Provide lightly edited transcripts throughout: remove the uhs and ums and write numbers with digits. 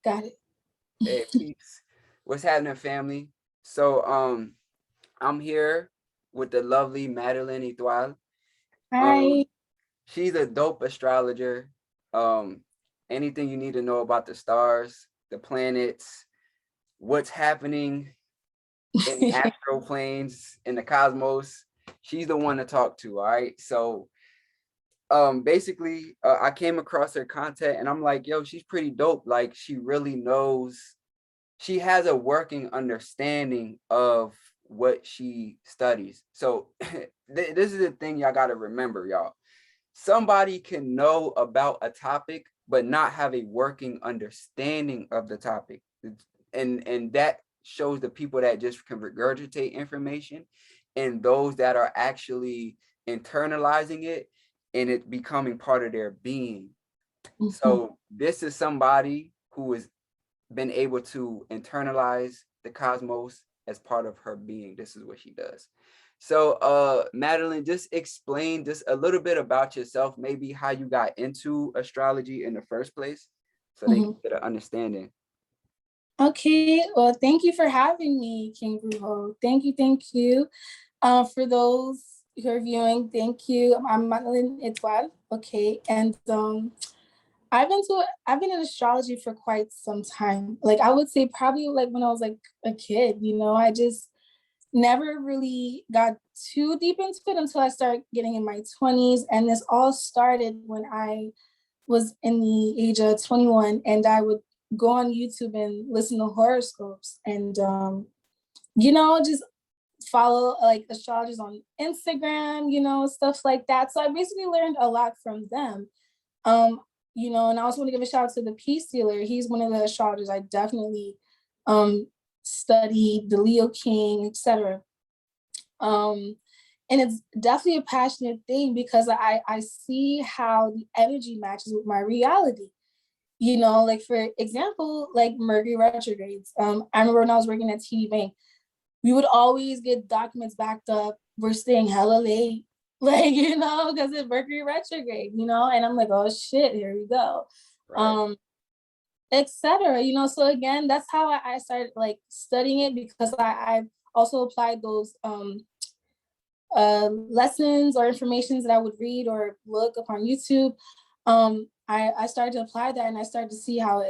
Got it. Hey, peace. What's happening, family? So, I'm here with the lovely Madeline Etoile. Hi. Um, she's a dope astrologer. Um, Anything you need to know about the stars, the planets, what's happening in the astral planes, in the cosmos, she's the one to talk to. All right. So, basically, I came across her content and I'm like, yo, she's pretty dope. Like, she really knows. She has a working understanding of what she studies. So this is the thing y'all got to remember, y'all. Somebody can know about a topic, but not have a working understanding of the topic. And that shows the people that just can regurgitate information and those that are actually internalizing it and it becoming part of their being. So this is somebody who is been able to internalize the cosmos as part of her being. This is what she does. So Madeline, just explain just a little bit about yourself, maybe how you got into astrology in the first place, so they can get an understanding. Okay, well, thank you for having me, King Brujo. Thank you. For those who are viewing, thank you. I'm Madeline Etoile. Okay, and I've been in astrology for quite some time. Like I would say probably like when I was like a kid, I just never really got too deep into it until I started getting in my 20s. And this all started when I was in the age of 21 and I would go on YouTube and listen to horoscopes and, just follow like astrologers on Instagram, stuff like that. So I basically learned a lot from them. And I also want to give a shout out to the Peace Dealer. He's one of the astrologers I definitely studied, the Leo King, etc. And it's definitely a passionate thing because I see how the energy matches with my reality. Like for example, like Mercury retrogrades. I remember when I was working at TD Bank, we would always get documents backed up. We're staying hella late, like, because it's Mercury retrograde, and I'm like, oh shit, here we go. Right. Etc. So again, that's how I started like studying it because I've also applied those lessons or informations that I would read or look up on YouTube. I started to apply that and I started to see how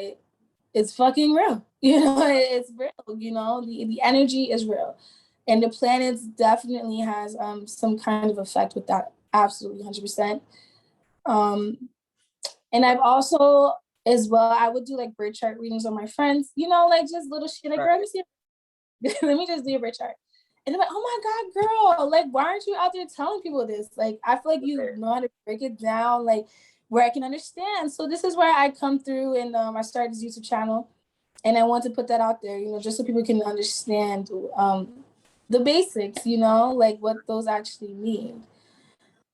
it's fucking real. It's real, the energy is real. And the planets definitely has some kind of effect with that. Absolutely, 100%. And I've also, as well, I would do like birth chart readings on my friends, like just little shit. Like, girl, let me just do your birth chart. And they're like, oh my God, girl, like, why aren't you out there telling people this? Like, I feel like you know how to break it down, like, where I can understand. So this is where I come through and I started this YouTube channel. And I want to put that out there, just so people can understand the basics, like what those actually mean.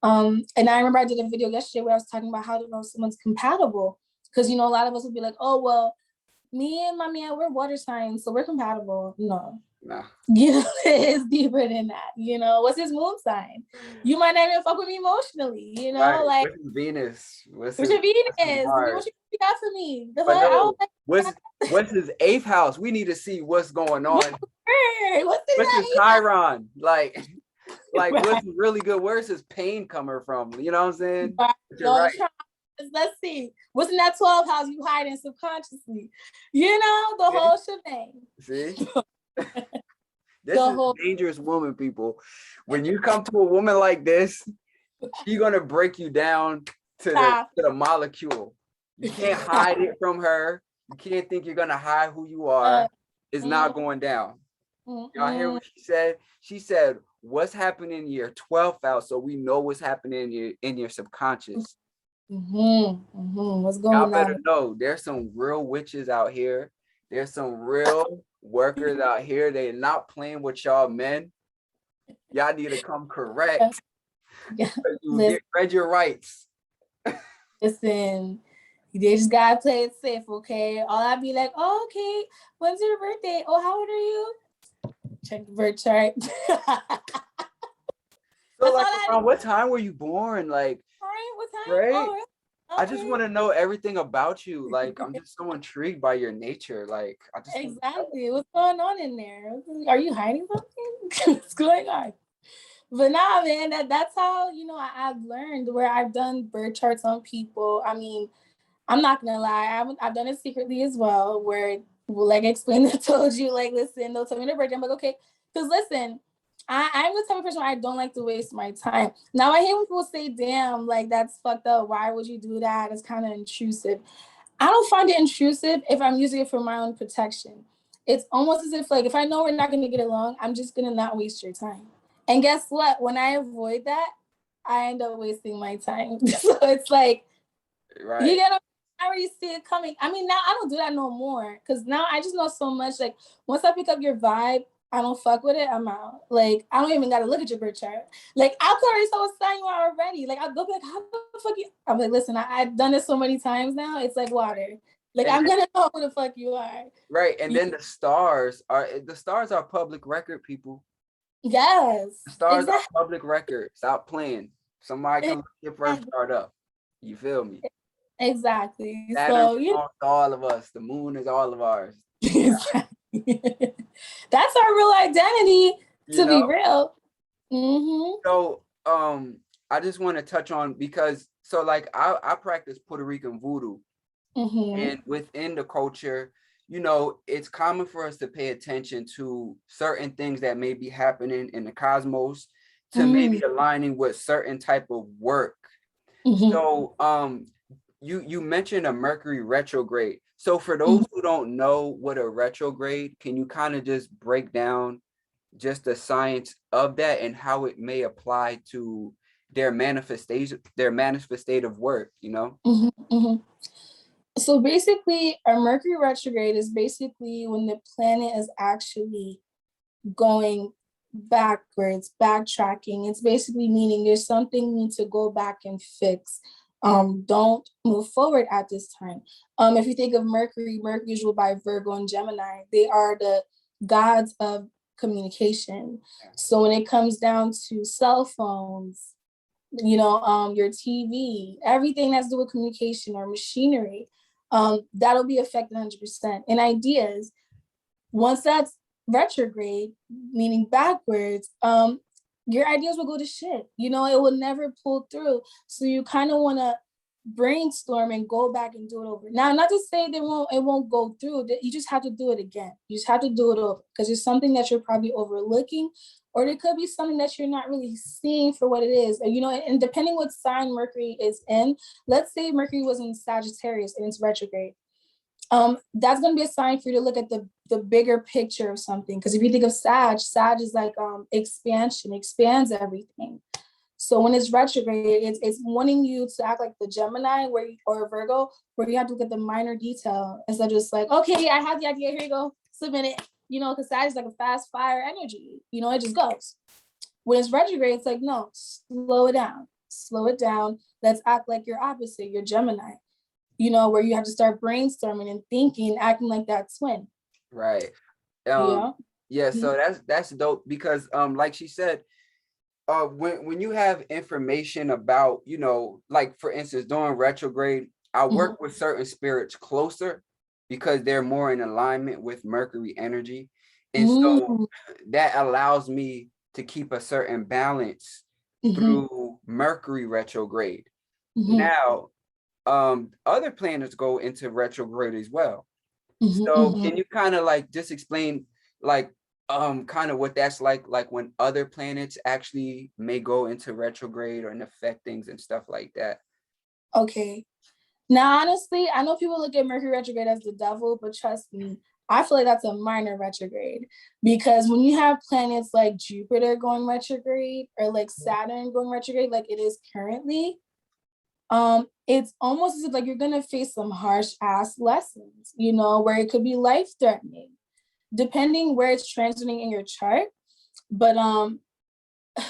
And I remember I did a video yesterday where I was talking about how to know if someone's compatible. Because, a lot of us would be like, oh, well, me and my man, we're water signs, so we're compatible. No. Nah. It's deeper than that. What's his moon sign? You might not even fuck with me emotionally, right. Like what's his Venus? What's your Venus? What you got for me? No, what's his 8th house? We need to see what's going on. What's his Chiron? Like what's really good? Where's his pain coming from? You know what I'm saying? Right. Let's see. What's in that 12th house you hiding subconsciously? The whole shebang. See? This is a dangerous woman, people. When you come to a woman like this, she's gonna break you down to the molecule. You can't hide it from her. You can't think you're gonna hide who you are. It's not going down. Y'all hear what she said? She said, what's happening in your 12th house, so we know what's happening in your subconscious. What's going on? Y'all better know there's some real witches out here. There's some real workers out here. They're not playing with y'all men. Y'all need to come correct. You read your rights. Listen, they just gotta play it safe, okay? All I'd be like, oh, okay, when's your birthday? Oh, how old are you? Check the birth chart. So like, around what time were you born? Like, what time? Right? Oh, I just want to know everything about you. Like, I'm just so intrigued by your nature. Like, I just Exactly. What's going on in there? Are you hiding something? What's going on? But nah, man, that's how, you know, I've learned where I've done birth charts on people. I mean, I'm not gonna lie, I've done it secretly as well, where like I explained, I told you, like, listen, they'll tell me their birthday. I'm like, okay, because listen, I'm the type of person where I don't like to waste my time. Now I hate when people say, damn, like that's fucked up. Why would you do that? It's kind of intrusive. I don't find it intrusive if I'm using it for my own protection. It's almost as if like if I know we're not gonna get along, I'm just gonna not waste your time. And guess what? When I avoid that, I end up wasting my time. So it's like, right. you get, I already see it coming. I mean, now I don't do that no more because now I just know so much. Like once I pick up your vibe, I don't fuck with it. I'm out. Like I don't even gotta look at your birth chart. Like I'll already saw what sign you are already. Like I'll go back. How the fuck you? I'm like, listen, I've done this so many times now. It's like water. Like And I'm gonna know who the fuck you are. right. And then the stars are public record, people. Yes, The stars exactly. are public record. Stop playing. Somebody can look your first chart up. You feel me? Exactly. Saturn So you belongs to all of us. The moon is all of ours. exactly. That's our real identity, You to be know? real. Mm-hmm. So I just want to touch on because so like I practice Puerto Rican voodoo. Mm-hmm. And within the culture, you know, it's common for us to pay attention to certain things that may be happening in the cosmos to maybe aligning with certain type of work. Mm-hmm. So you mentioned a Mercury retrograde. So for those who don't know what a retrograde, can you kind of just break down just the science of that and how it may apply to their manifestative work, you know? Mm-hmm. Mm-hmm. So basically, a Mercury retrograde is basically when the planet is actually going backwards, backtracking. It's basically meaning there's something you need to go back and fix. Don't move forward at this time. If you think of Mercury, Mercury is ruled by Virgo and Gemini. They are the gods of communication. So when it comes down to cell phones, you know, your TV, everything that's to do with communication or machinery, that'll be affected 100%. And ideas, once that's retrograde, meaning backwards, your ideas will go to shit. You know, it will never pull through. So you kind of want to brainstorm and go back and do it over. Now, not to say it won't go through. You just have to do it again. You just have to do it over because there's something that you're probably overlooking, or there could be something that you're not really seeing for what it is. You know, and depending what sign Mercury is in, let's say Mercury was in Sagittarius and it's retrograde. That's going to be a sign for you to look at the bigger picture of something. Because if you think of Sag is like expansion, expands everything. So when it's retrograde, it's wanting you to act like the Gemini or Virgo, where you have to look at the minor detail instead of just like, okay, I have the idea, here you go, submit it. You know, because Sag is like a fast fire energy. You know, it just goes. When it's retrograde, it's like, no, slow it down. Slow it down. Let's act like your opposite, your Gemini. You know, where you have to start brainstorming and thinking, acting like that twin. Right. Yeah. So that's dope because like she said, when you have information about, you know, like for instance, during retrograde, I work with certain spirits closer because they're more in alignment with Mercury energy. And so that allows me to keep a certain balance through Mercury retrograde. Now, other planets go into retrograde as well. So can you kind of like just explain like kind of what that's like when other planets actually may go into retrograde or affect things and stuff like that? Okay. Now, honestly, I know people look at Mercury retrograde as the devil, but trust me, I feel like that's a minor retrograde because when you have planets like Jupiter going retrograde or like Saturn going retrograde, like it is currently, it's almost as if like you're gonna face some harsh ass lessons, you know, where it could be life threatening, depending where it's transiting in your chart. But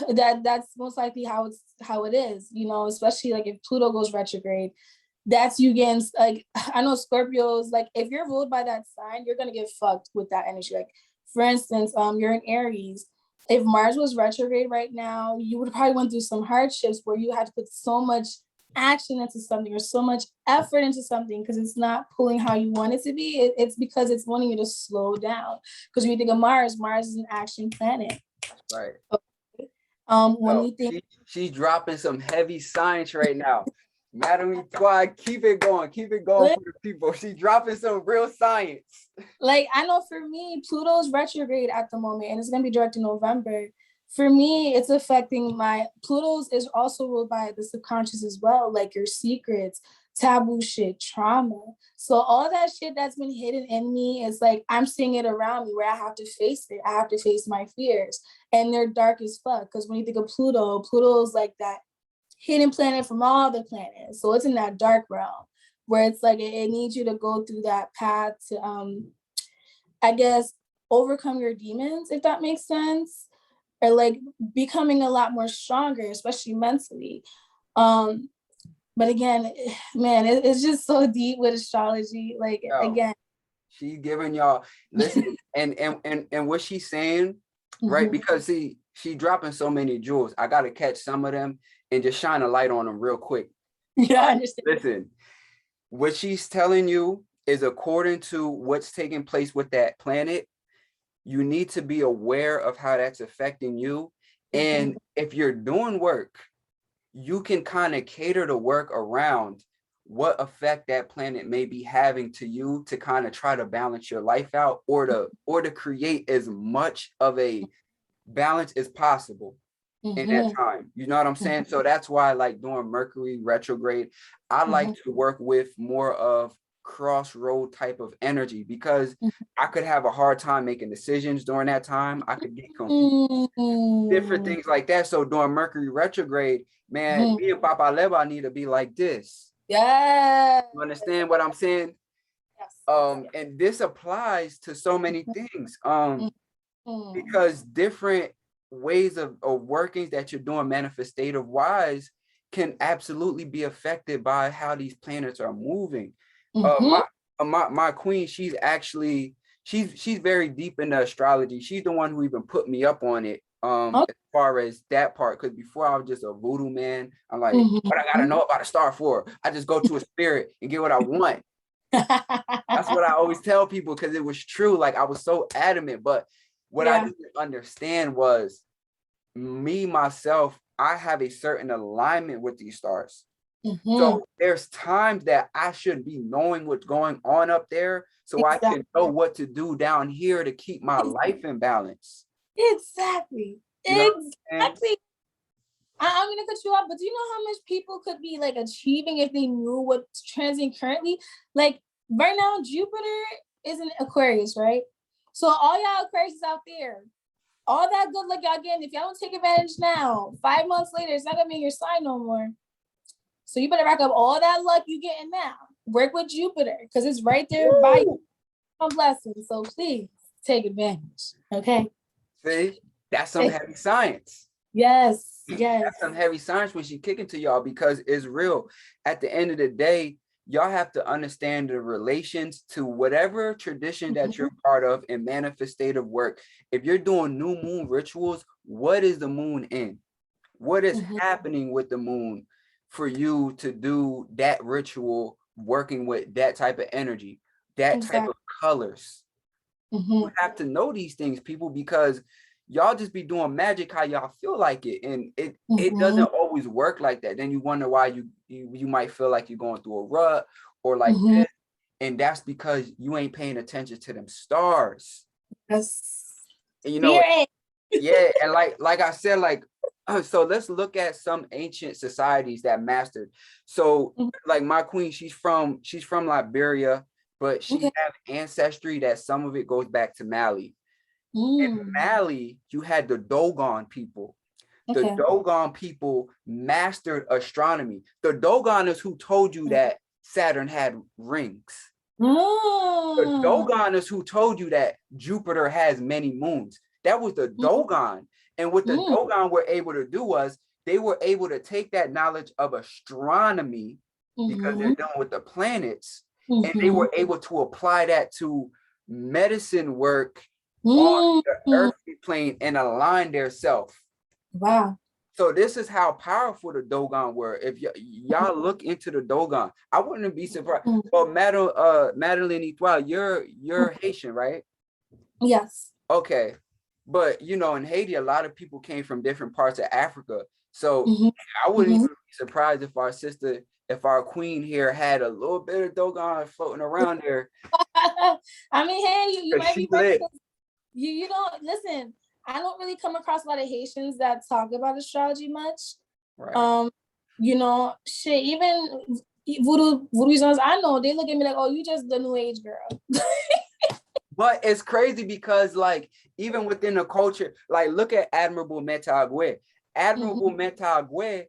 that's most likely how it is, you know, especially like if Pluto goes retrograde, that's you getting like, I know Scorpios, like if you're ruled by that sign, you're gonna get fucked with that energy. Like for instance, you're in Aries. If Mars was retrograde right now, you would probably went through some hardships where you had to put so much action into something or so much effort into something because it's not pulling how you want it to be. It's because it's wanting you to slow down. Because when you think of Mars, Mars is an action planet. Right. Okay. When you think she's dropping some heavy science right now. Madeline Etoile, keep it going for the people. She's dropping some real science. Like, I know for me, Pluto's retrograde at the moment, and it's gonna be direct in November. For me, it's affecting Pluto's is also ruled by the subconscious as well, like your secrets, taboo shit, trauma. So all that shit that's been hidden in me is like, I'm seeing it around me where I have to face it. I have to face my fears, and they're dark as fuck. Because when you think of Pluto's like that hidden planet from all the planets. So it's in that dark realm where it's like, it needs you to go through that path to, I guess, overcome your demons, if that makes sense. Or like becoming a lot more stronger, especially mentally. But again, man, it's just so deep with astrology. Like, again, she's giving y'all, listen, and what she's saying, right? Because she dropping so many jewels. I gotta catch some of them and just shine a light on them real quick. Yeah, I understand. Listen, what she's telling you is according to what's taking place with that planet. You need to be aware of how that's affecting you. And if you're doing work, you can kind of cater the work around what effect that planet may be having to you to kind of try to balance your life out or to create as much of a balance as possible in that time. You know what I'm saying? So that's why, like, during Mercury retrograde, I like to work with more of crossroad type of energy, because I could have a hard time making decisions during that time. I could get confused, different things like that. So during Mercury retrograde, man, me and Papa Leva need to be like this. Yeah. You understand what I'm saying? Yes. And this applies to so many things. Because different ways of workings that you're doing manifestative wise can absolutely be affected by how these planets are moving. My queen, she's actually she's very deep into astrology. She's the one who even put me up on it, as far as that part, because before I was just a voodoo man. I'm like, what I gotta know about a star for? I just go to a spirit and get what I want. That's what I always tell people, because it was true. Like, I was so adamant, but what I didn't understand was me, myself, I have a certain alignment with these stars. So there's times that I should be knowing what's going on up there, so I can know what to do down here to keep my life in balance. Exactly. You know exactly. I'm gonna cut you off, but do you know how much people could be like achieving if they knew what's transiting currently? Like right now, Jupiter is in Aquarius, right? So all y'all Aquarius out there, all that good luck y'all getting, if y'all don't take advantage now, 5 months later, it's not gonna be in your sign no more. So you better rack up all that luck you getting now. Work with Jupiter, because it's right there by you. Some blessings. So please take advantage. Okay. See, that's some heavy science. Yes. That's some heavy science when she kicking to y'all, because it's real. At the end of the day, y'all have to understand the relations to whatever tradition that you're part of in manifestative work. If you're doing new moon rituals, what is the moon in? What is happening with the moon for you to do that ritual, working with that type of energy, that type of colors? You have to know these things, people, because y'all just be doing magic how y'all feel like it, and it doesn't always work like that. Then you wonder why you might feel like you're going through a rut or like this, and that's because you ain't paying attention to them stars. Yes. And you know, and like I said, like, so let's look at some ancient societies that mastered. So like my queen, she's from Liberia, but she have ancestry that some of it goes back to Mali. In Mali, you had the Dogon people. The Dogon people mastered astronomy. The Dogon is who told you that Saturn had rings. The Dogon is who told you that Jupiter has many moons. That was the Dogon. And what the Dogon were able to do was they were able to take that knowledge of astronomy, because they're dealing with the planets, and they were able to apply that to medicine work on the earthly plane and align their self. Wow. So this is how powerful the Dogon were. If y'all look into the Dogon, I wouldn't be surprised. Well, Madeline Etoile, you're Haitian, right? Yes. Okay. But you know, in Haiti, a lot of people came from different parts of Africa. So I wouldn't even be surprised if our queen here had a little bit of Dogon floating around there. I mean, hey, you might be right. Lit. You don't listen. I don't really come across a lot of Haitians that talk about astrology much. Right. You know, shit, even voodoo zones, I know they look at me like, oh, you just the new age girl. But it's crazy because, like, even within the culture, like, look at Admirable Metagwe. Admirable Metagwe,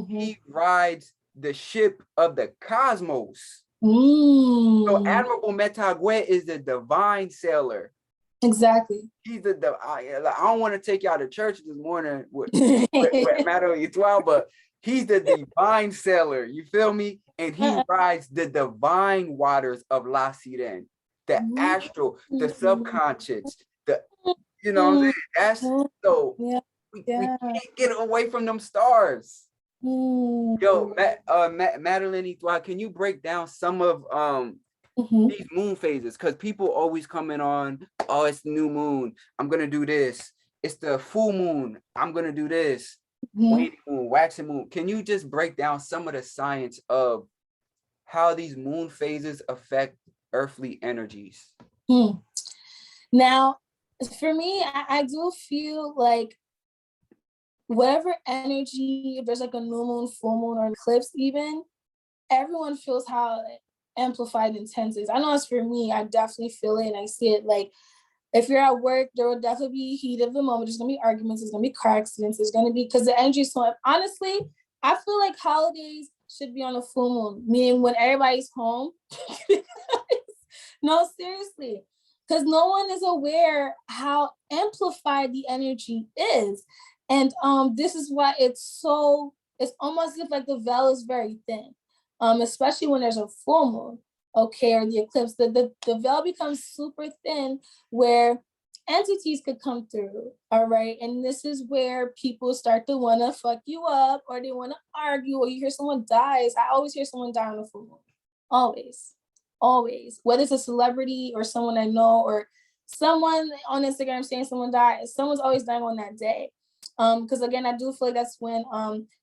he rides the ship of the cosmos. So Admirable Metagwe is the divine sailor. Exactly. He's I don't want to take y'all to church this morning with Madeline Etoile, but he's the divine sailor. You feel me? And he rides the divine waters of La Sirene, the astral, the subconscious, you know what I'm saying? That's so we can't get away from them stars. Yo, Madeline Etoile, can you break down some of these moon phases? Because people always coming on, oh, it's the new moon, I'm gonna do this. It's the full moon, I'm gonna do this. Waning moon, waxing moon. Can you just break down some of the science of how these moon phases affect earthly energies? Now, for me, I do feel like whatever energy, if there's like a new moon, full moon, or eclipse even, everyone feels how amplified intense is. I know it's for me, I definitely feel it and I see it. Like, if you're at work, there will definitely be heat of the moment. There's gonna be arguments, there's gonna be car accidents, there's gonna be, because the energy is so, honestly, I feel like holidays should be on a full moon, meaning when everybody's home. No, seriously, because no one is aware how amplified the energy is. And this is why it's almost as if like the veil is very thin, especially when there's a full moon, okay, or the eclipse. The veil becomes super thin where entities could come through, all right? And this is where people start to want to fuck you up, or they want to argue, or you hear someone dies. I always hear someone die on a full moon. Always. Whether it's a celebrity or someone I know, or someone on Instagram saying someone died, someone's always dying on that day. Because again, I do feel like that's when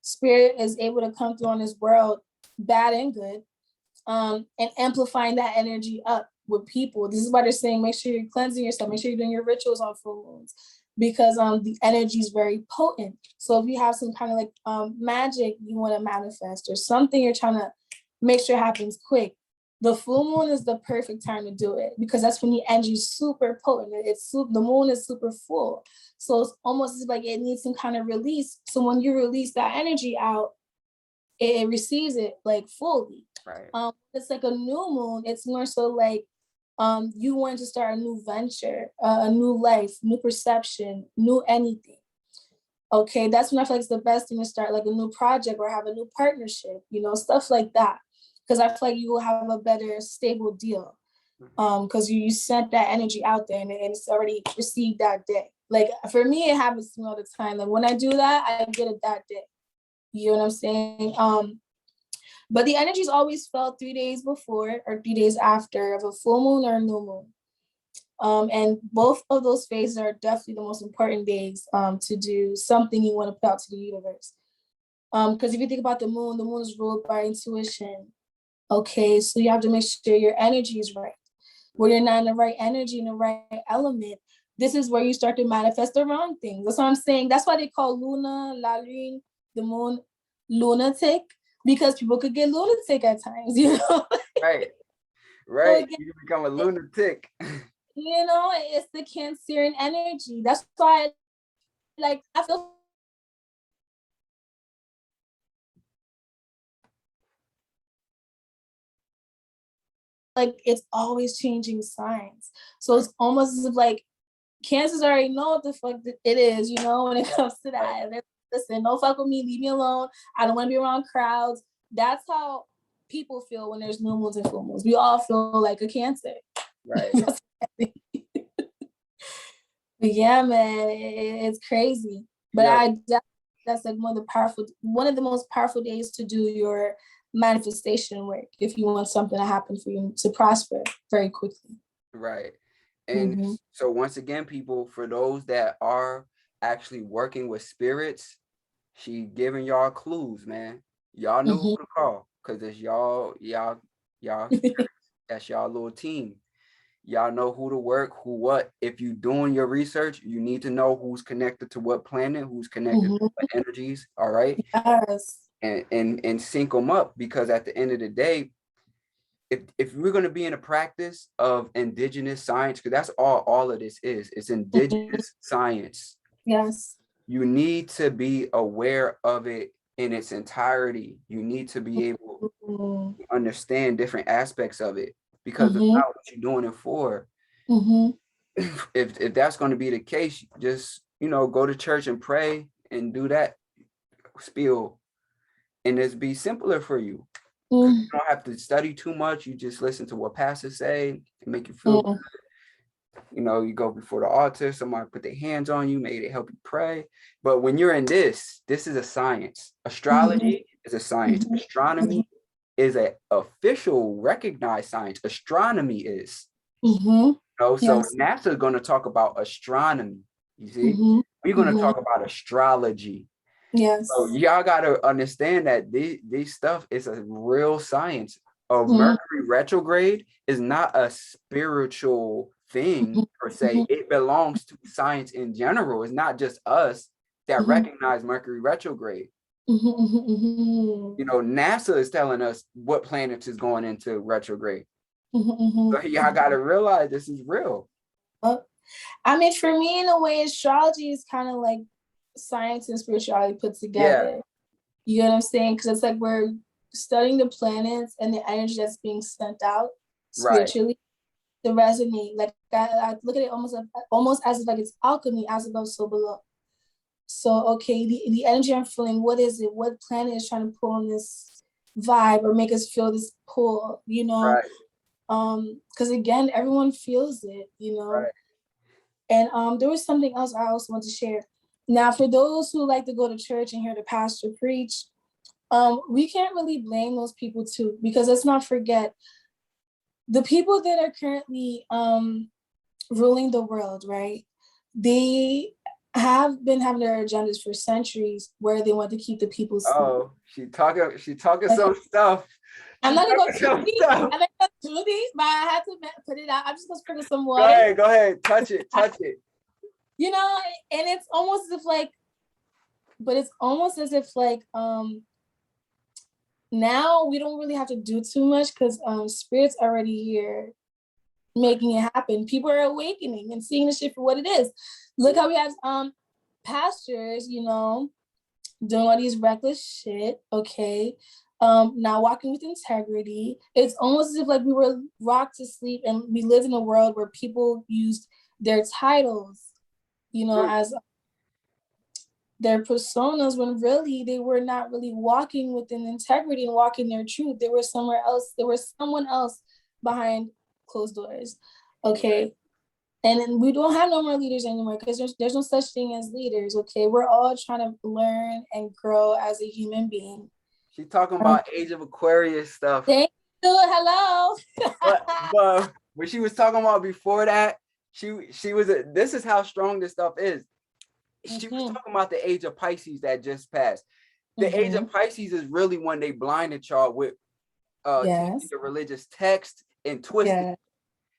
spirit is able to come through on this world, bad and good, and amplifying that energy up with people. This is why they're saying make sure you're cleansing yourself, make sure you're doing your rituals on full moons, because the energy is very potent. So if you have some kind of like magic you want to manifest, or something you're trying to make sure happens quick, the full moon is the perfect time to do it, because that's when the energy is super potent. The moon is super full. So it's almost like it needs some kind of release. So when you release that energy out, it receives it like fully. Right. It's like a new moon. It's more so like you want to start a new venture, a new life, new perception, new anything. Okay, that's when I feel like it's the best thing to start, like a new project or have a new partnership, stuff like that. Because I feel like you will have a better stable deal. Because you sent that energy out there and it's already received that day. Like for me, it happens to me all the time. Like when I do that, I get it that day. You know what I'm saying? But the energy is always felt 3 days before or 3 days after of a full moon or a new moon. And both of those phases are definitely the most important days to do something you want to put out to the universe. Because if you think about the moon is ruled by intuition. Okay, so you have to make sure your energy is right. When you're not in the right energy, in the right element, this is where you start to manifest the wrong things. That's what I'm saying. That's why they call Luna, La Lune, the moon, lunatic, because people could get lunatic at times, Right. So again, you can become a lunatic. It's the Cancerian energy. That's why, I feel like it's always changing signs. So it's almost as if like Cancers already know what the fuck it is, when it comes to that. Listen, don't fuck with me, leave me alone. I don't want to be around crowds. That's how people feel when there's new moons and full moons. We all feel like a Cancer. Right. But yeah, man, it's crazy. But that's like one of the most powerful days to do your manifestation work if you want something to happen for you to prosper very quickly. Right. And so once again, people, for those that are actually working with spirits, she giving y'all clues, man. Y'all know who to call, because it's y'all spirits. That's y'all little team. Y'all know who to work, who what. If you're doing your research, you need to know who's connected to what planet, who's connected to what energies, all right? Yes. And sync them up, because at the end of the day, if we're going to be in a practice of indigenous science, because that's all of this is, it's indigenous science. Yes. You need to be aware of it in its entirety. You need to be able to understand different aspects of it, because it's not what you're doing it for. If that's going to be the case, just, go to church and pray and do that spiel, and it's be simpler for you. You don't have to study too much. You just listen to what pastors say and make you feel good. You go before the altar, somebody put their hands on you, maybe they help you pray. But when you're in this is a science. Astrology is a science. Astronomy is an official recognized science. Astronomy is. So NASA is going to talk about astronomy. You see, we're going to talk about astrology. Yes. So y'all got to understand that these stuff is a real science. Mercury retrograde is not a spiritual thing per se. It belongs to science in general. It's not just us that recognize Mercury retrograde. NASA is telling us what planets is going into retrograde. So y'all got to realize this is real. I mean, for me, in a way, astrology is kind of like science and spirituality put together. You know what I'm saying? Because it's like we're studying the planets and the energy that's being sent out spiritually to resonate. Like I look at it almost as if like it's alchemy, as above, so below. So okay, the energy I'm feeling, what is it? What planet is trying to pull on this vibe or make us feel this pull? Because again, everyone feels it. And there was something else I also want to share. Now, for those who like to go to church and hear the pastor preach, we can't really blame those people too, because let's not forget, the people that are currently ruling the world, right? They have been having their agendas for centuries where they want to keep the people asleep. Oh, she talking some stuff. I'm not gonna go too deep. I'm not gonna go too deep, but I had to put it out. I'm just gonna sprinkle some water. Go ahead, touch it. And it's almost as if like, now we don't really have to do too much because spirit's already here making it happen. People are awakening and seeing the shit for what it is. Look how we have pastors, doing all these reckless shit, okay? Not walking with integrity. It's almost as if like we were rocked to sleep and we lived in a world where people used their titles, as their personas, when really they were not really walking within integrity and walking their truth. They were somewhere else. There was someone else behind closed doors. Okay. And then we don't have no more leaders anymore because there's no such thing as leaders. Okay. We're all trying to learn and grow as a human being. She's talking about Age of Aquarius stuff. Thank you. Hello. but when she was talking about before that, she was this is how strong this stuff is. She was talking about the age of Pisces that just passed. The age of Pisces is really when they blinded y'all with the religious text and twisted it.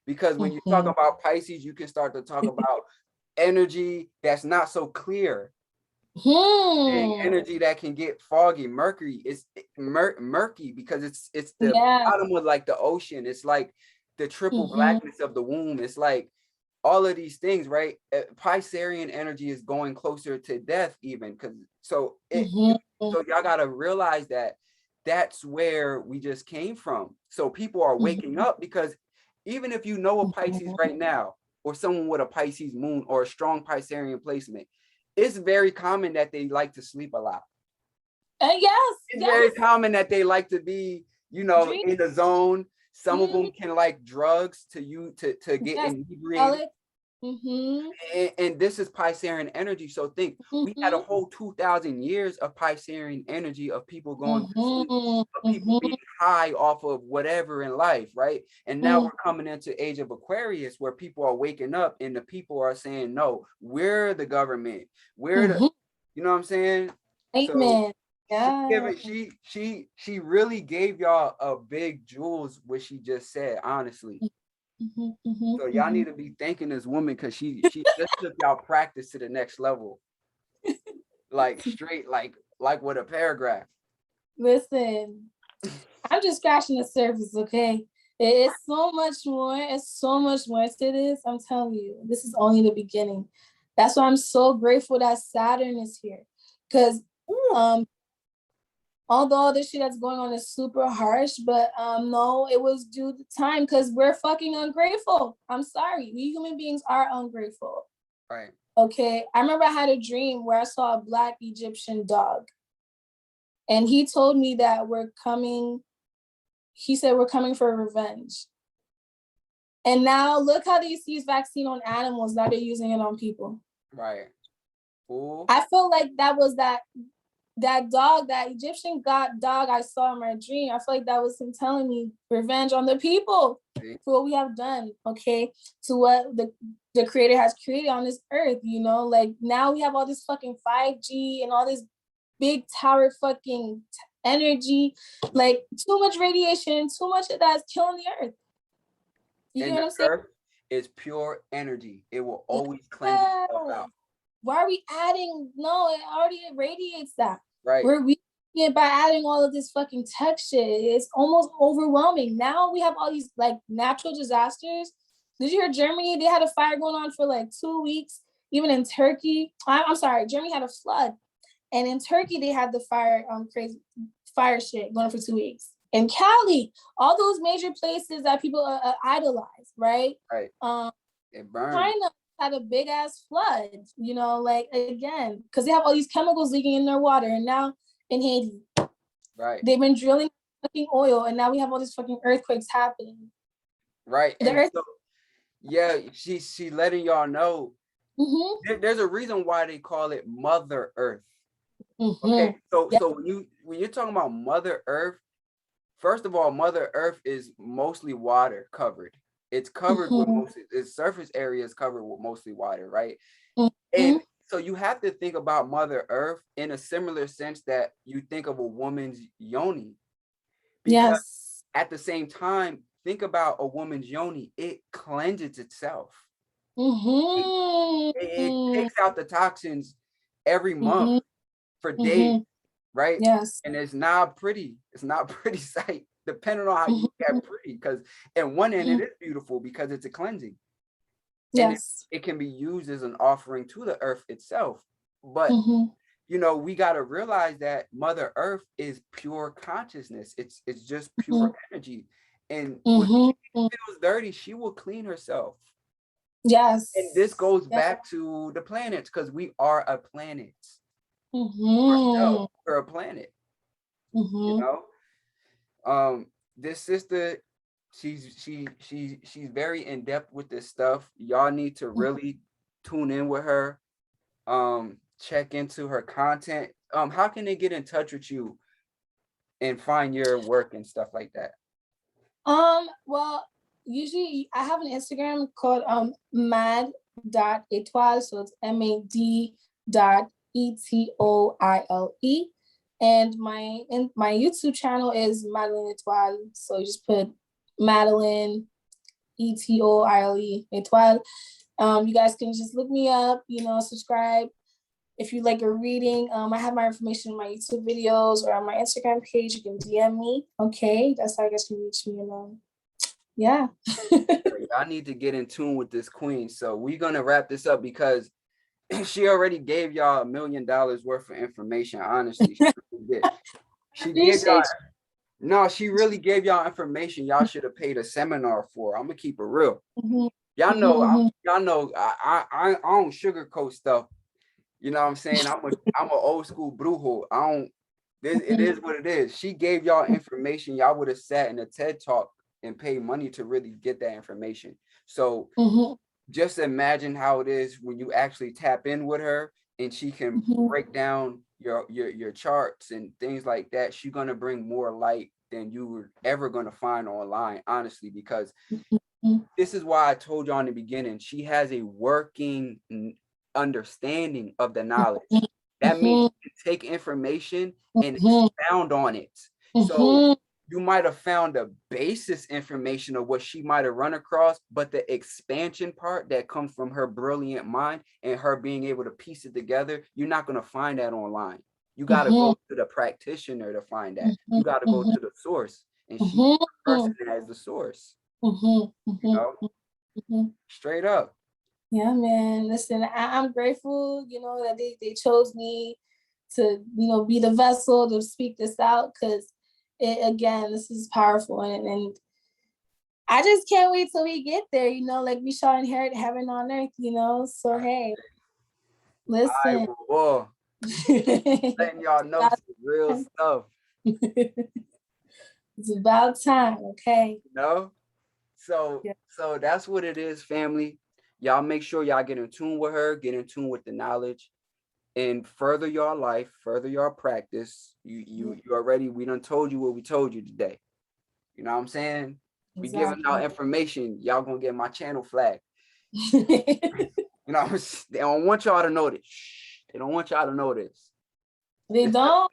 Because when you talk about Pisces, you can start to talk about energy that's not so clear. And energy that can get foggy. Mercury is murky because it's the bottom of like the ocean. It's like the triple blackness of the womb. It's like all of these things, right? Piscean energy is going closer to death even. So y'all gotta realize that that's where we just came from. So people are waking up, because even if you know a Pisces right now, or someone with a Pisces moon or a strong Piscean placement, it's very common that they like to sleep a lot. It's very common that they like to be, in the zone. Some of them can like drugs to get inebriated. And this is Piscean energy. So think, we had a whole 2,000 years of Piscean energy of people going to sleep, of people being high off of whatever in life, right? And now we're coming into age of Aquarius, where people are waking up and the people are saying, no, we're the government. We're the, you know what I'm saying? Amen. So she really gave y'all a big jewels what she just said, honestly. So y'all need to be thanking this woman, because she just took y'all practice to the next level. Like straight, like with a paragraph. Listen, I'm just scratching the surface, okay? It's so much more. It's so much more to this. I'm telling you, this is only the beginning. That's why I'm so grateful that Saturn is here. Because although the shit that's going on is super harsh, but no, it was due to time, because we're fucking ungrateful. I'm sorry. We human beings are ungrateful. Right. Okay. I remember I had a dream where I saw a Black Egyptian dog. And he told me that we're coming. He said we're coming for revenge. And now look how they use vaccine on animals. Now they're using it on people. Right. Ooh. I feel like that was that dog, that Egyptian dog I saw in my dream. I feel like that was him telling me revenge on the people for what we have done, okay? To what the creator has created on this earth, you know? Like now we have all this fucking 5G and all this big tower fucking energy, like too much radiation, too much of that's killing the earth. You get what I'm saying? Earth is pure energy. It will always cleanse itself out. Why are we adding? No, it already radiates that. Right. We're weakening it by adding all of this fucking tech shit. It's almost overwhelming. Now we have all these like natural disasters. Did you hear Germany? They had a fire going on for like 2 weeks. Even in Turkey, I'm sorry, Germany had a flood. And in Turkey, they had the crazy fire shit going for 2 weeks. In Cali, all those major places that people idolize, right? Right. It burned. China had a big ass flood, you know, like again, because they have all these chemicals leaking in their water. And now in Haiti, right, they've been drilling fucking oil, and now we have all these fucking earthquakes happening. Right. So, yeah, she letting y'all know. There's a reason why they call it Mother Earth. Okay, so when you're talking about Mother Earth, first of all, Mother Earth is mostly water covered. It's covered with its surface area is covered with mostly water, right? And so you have to think about Mother Earth in a similar sense that you think of a woman's yoni. Because at the same time, think about a woman's yoni, it cleanses itself. It takes out the toxins every month for days, right? Yes. And it's not pretty. It's not a pretty sight, depending on how you get pretty. Because at one end, it is beautiful because it's a cleansing. Yes. And it can be used as an offering to the earth itself. But, you know, we got to realize that Mother Earth is pure consciousness. It's just pure energy. And when she feels dirty, she will clean herself. Yes. And this goes back to the planets, because we are a planet. We're a planet. You know? This sister, she's very in depth with this stuff. Y'all need to really tune in with her. Check into her content. How can they get in touch with you and find your work and stuff like that? Well, usually I have an Instagram called mad.etoile, so it's mad.etoile. And my YouTube channel is Madeline Etoile. So you just put Madeline Etoile. You guys can just look me up, you know, subscribe. If you like a reading, I have my information in my YouTube videos or on my Instagram page. You can DM me. Okay, that's how you guys can reach me. And yeah. I need to get in tune with this queen. So we're gonna wrap this up because she already gave y'all $1 million worth of information. Honestly, she gave y'all. No, she really gave y'all information y'all should have paid a seminar for. I'm gonna keep it real. Y'all know, I don't sugarcoat stuff. You know what I'm saying? I'm an old school Brujo. It is what it is. She gave y'all information. Y'all would have sat in a TED talk and paid money to really get that information. So just imagine how it is when you actually tap in with her and she can break down your charts and things like that. She's going to bring more light than you were ever going to find online, honestly, because this is why I told you in the beginning, she has a working understanding of the knowledge. That means you can take information and expound on it. So you might have found the basis information of what she might have run across, but the expansion part that comes from her brilliant mind and her being able to piece it together, you're not going to find that online. You got to go to the practitioner to find that. You got to go to the source, and she's the person that has the source. You know, straight up. Yeah, man. Listen, I'm grateful, you know, that they chose me to, you know, be the vessel to speak this out, because again, this is powerful, and I just can't wait till we get there, you know, like we shall inherit heaven on earth, you know. So hey, listen. Letting y'all know some real stuff. It's about time, okay? You know? So that's what it is, family. Y'all make sure y'all get in tune with her, get in tune with the knowledge, and further your life, further your practice. You already, we done told you what we told you today. You know what I'm saying? We giving out information, y'all gonna get my channel flagged. You know, they don't want y'all to know this. They don't want y'all to know this. They don't.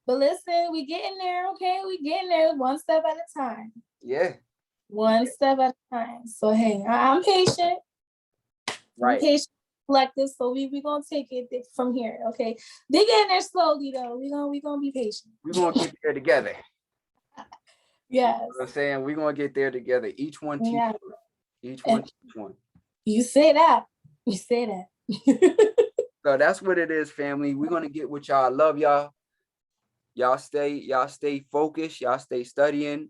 But listen, we getting there, okay? We getting there one step at a time. Yeah. One step at a time. So hey, I'm patient. Right. I'm patient, collective. So we gonna take it from here, okay? They getting there slowly though. We gonna be patient. We're gonna get there together. Yes. You know what I'm saying? We're gonna get there together. Each one teach one. Each one teach one. You say that. You say that. So that's what it is, family. We're gonna get with y'all. I love y'all. Y'all stay focused, y'all stay studying,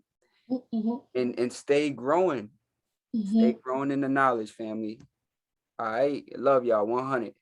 and stay growing. Stay growing in the knowledge, family. All right. Love y'all 100.